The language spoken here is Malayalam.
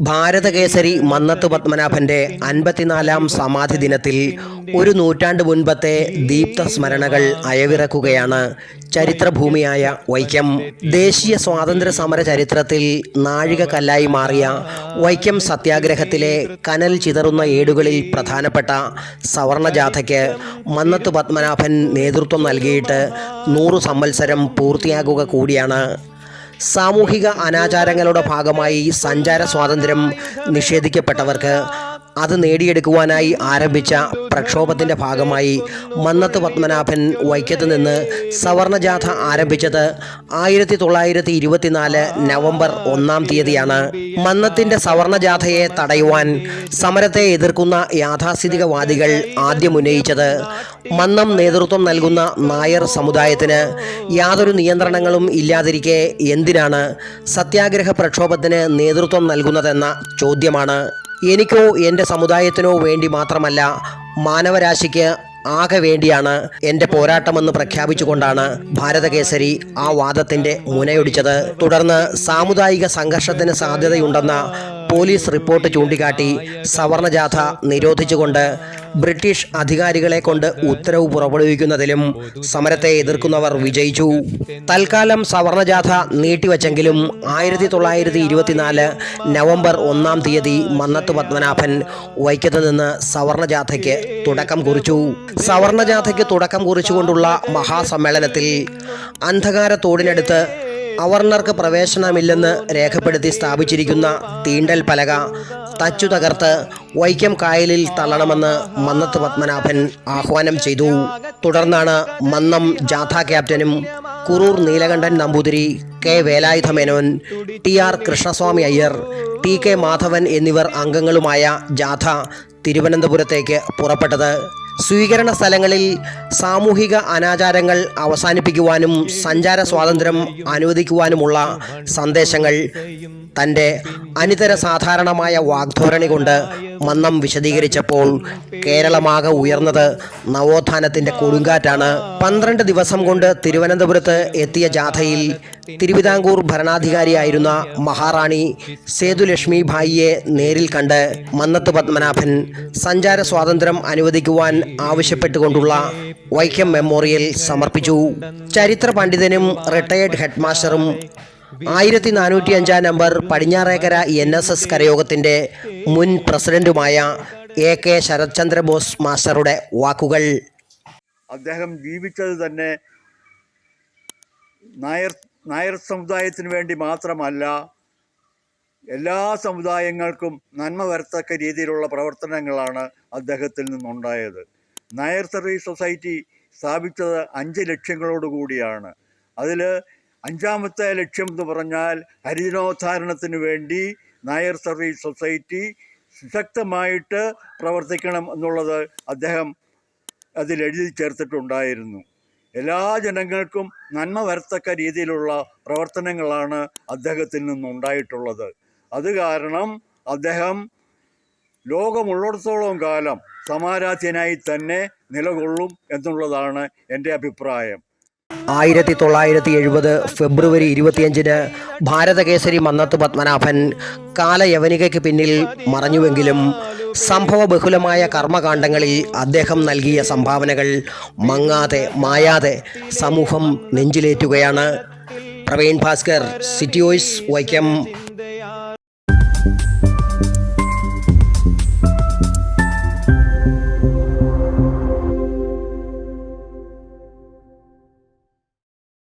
ഭാരതകേസരി മന്നത്ത് പത്മനാഭന്റെ 54-ാം സമാധി ദിനത്തിൽ ഒരു നൂറ്റാണ്ട് മുൻപത്തെ ദീപ്ത സ്മരണകൾ അയവിറക്കുകയാണ് ചരിത്രഭൂമിയായ വൈക്കം. ദേശീയ സ്വാതന്ത്ര്യ സമര ചരിത്രത്തിൽ നാഴികക്കല്ലായി മാറിയ വൈക്കം സത്യാഗ്രഹത്തിലെ കനൽ ചിതറുന്ന ഏടുകളിൽ പ്രധാനപ്പെട്ട സവർണജാഥയ്ക്ക് മന്നത്ത് പത്മനാഭൻ നേതൃത്വം നൽകിയിട്ട് 100 സംവത്സരം പൂർത്തിയാകുക കൂടിയാണ്. സാമൂഹിക അനാചാരങ്ങളുടെ ഭാഗമായി സഞ്ചാര സ്വാതന്ത്ര്യം നിഷേധിക്കപ്പെട്ടവർക്ക് അത് നേടിയെടുക്കുവാനായി ആരംഭിച്ച പ്രക്ഷോഭത്തിൻ്റെ ഭാഗമായി മന്നത്ത് പത്മനാഭൻ വൈക്കത്ത് നിന്ന് സവർണജാഥ ആരംഭിച്ചത് 1924 നവംബർ 1-ാം തീയതിയാണ്. മന്നത്തിൻ്റെ സവർണജാഥയെ തടയുവാൻ സമരത്തെ എതിർക്കുന്ന യാഥാസ്ഥിതികവാദികൾ ആദ്യം ഉന്നയിച്ചത് മന്നം നേതൃത്വം നൽകുന്ന നായർ സമുദായത്തിന് യാതൊരു നിയന്ത്രണങ്ങളും ഇല്ലാതിരിക്കെ എന്തിനാണ് സത്യാഗ്രഹ പ്രക്ഷോഭത്തിന് നേതൃത്വം നൽകുന്നതെന്ന ചോദ്യമാണ്. എനിക്കോ എൻ്റെ സമുദായത്തിനോ വേണ്ടി മാത്രമല്ല, മാനവരാശിക്ക് ആകെ വേണ്ടിയാണ് എൻ്റെ പോരാട്ടമെന്ന് പ്രഖ്യാപിച്ചുകൊണ്ടാണ് ഭാരതകേസരി ആ വാദത്തിൻ്റെ മുനയൊടിച്ചത്. തുടർന്ന് സാമുദായിക സംഘർഷത്തിന് സാധ്യതയുണ്ടെന്ന പോലീസ് റിപ്പോർട്ട് ചൂണ്ടിക്കാട്ടി സവർണജാഥ നിരോധിച്ചുകൊണ്ട് ബ്രിട്ടീഷ് അധികാരികളെ കൊണ്ട് ഉത്തരവ് പുറപ്പെടുവിക്കുന്നതിലും സമരത്തെ എതിർക്കുന്നവർ വിജയിച്ചു. തൽക്കാലം സവർണജാഥ നീട്ടിവെച്ചെങ്കിലും 1924 നവംബർ 1-ാം തീയതി മന്നത്ത് പത്മനാഭൻ വൈക്കത്ത് നിന്ന് സവർണജാഥയ്ക്ക് തുടക്കം കുറിച്ചു. സവർണജാഥയ്ക്ക് തുടക്കം കുറിച്ചുകൊണ്ടുള്ള മഹാസമ്മേളനത്തിൽ അന്ധകാരത്തോടിനടുത്ത് അവർണർക്ക് പ്രവേശനമില്ലെന്ന് രേഖപ്പെടുത്തി സ്ഥാപിച്ചിരിക്കുന്ന തീണ്ടൽ പലക തച്ചു തകർത്ത് വൈക്കം കായലിൽ തള്ളണമെന്ന് മന്നത്ത് പത്മനാഭൻ ആഹ്വാനം ചെയ്തു. തുടർന്നാണ് മന്നം ജാഥാ ക്യാപ്റ്റനും Kurur Neelakantan Namboothiri, K Velayudha Menon, TR Krishnaswamy Iyer, TK Madhavan എന്നിവർ അംഗങ്ങളുമായ ജാഥ തിരുവനന്തപുരത്തേക്ക് പുറപ്പെട്ടത്. സ്വീകരണ സ്ഥലങ്ങളിൽ സാമൂഹിക അനാചാരങ്ങൾ അവസാനിപ്പിക്കുവാനും സഞ്ചാര സ്വാതന്ത്ര്യം അനുവദിക്കുവാനുമുള്ള സന്ദേശങ്ങൾ തൻ്റെ അനിതര സാധാരണമായ വാഗ്ധോരണി കൊണ്ട് മന്നം വിശദീകരിച്ചപ്പോൾ കേരളമാകെ ഉയർന്നത് നവോത്ഥാനത്തിൻ്റെ കൊടുങ്കാറ്റാണ്. 12 ദിവസം കൊണ്ട് തിരുവനന്തപുരത്ത് എത്തിയ ജാഥയിൽ തിരുവിതാംകൂർ ഭരണാധികാരിയായിരുന്ന മഹാറാണി സേതുലക്ഷ്മി ഭായിയെ നേരിൽ കണ്ട് മന്നത്ത് പത്മനാഭൻ സഞ്ചാര സ്വാതന്ത്ര്യം അനുവദിക്കുവാൻ ആവശ്യപ്പെട്ടുകൊണ്ടുള്ള വൈക്കം മെമ്മോറിയൽ സമർപ്പിച്ചു. ചരിത്ര പണ്ഡിതനും റിട്ടയേർഡ് ഹെഡ് മാസ്റ്ററും 1405 നമ്പർ പടിഞ്ഞാറേക്കര NSS കരയോഗത്തിൻ്റെ മുൻ പ്രസിഡന്റുമായ AK ശരത്ചന്ദ്ര ബോസ് മാസ്റ്ററുടെ വാക്കുകൾ. അദ്ദേഹം ജീവിച്ചത് തന്നെ നായർ സമുദായത്തിന് വേണ്ടി മാത്രമല്ല, എല്ലാ സമുദായങ്ങൾക്കും നന്മ വരത്തക്ക രീതിയിലുള്ള പ്രവർത്തനങ്ങളാണ് അദ്ദേഹത്തിൽ നിന്നുണ്ടായത്. നായർ സർവീസ് സൊസൈറ്റി സ്ഥാപിച്ചത് 5 ലക്ഷ്യങ്ങളോടുകൂടിയാണ്. അതിൽ 5-ാമത്തെ ലക്ഷ്യം എന്ന് പറഞ്ഞാൽ ഹരിജനോദ്ധാരണത്തിന് വേണ്ടി നായർ സർവീസ് സൊസൈറ്റി സുശക്തമായിട്ട് പ്രവർത്തിക്കണം എന്നുള്ളത് അദ്ദേഹം അതിൽ എഴുതി ചേർത്തിട്ടുണ്ടായിരുന്നു. എല്ലാ ജനങ്ങൾക്കും നന്മ വരത്തക്ക രീതിയിലുള്ള പ്രവർത്തനങ്ങളാണ് അദ്ദേഹത്തിൽ നിന്നുണ്ടായിട്ടുള്ളത്. അത് കാരണം അദ്ദേഹം ലോകമുള്ളിടത്തോളം കാലം സമാരാധ്യനായി തന്നെ നിലകൊള്ളും എന്നുള്ളതാണ് എൻ്റെ അഭിപ്രായം. 1970 ഫെബ്രുവരി 25-ന് ഭാരതകേസരി മന്നത്ത് പത്മനാഭൻ കാലയവനികയ്ക്ക് പിന്നിൽ മറഞ്ഞുവെങ്കിലും സംഭവബഹുലമായ കർമ്മകാണ്ഡങ്ങളിൽ അദ്ദേഹം നൽകിയ സംഭാവനകൾ മങ്ങാതെ മായാതെ സമൂഹം നെഞ്ചിലേറ്റുകയാണ്. Praveen Bhaskar, city voice, Vaikom.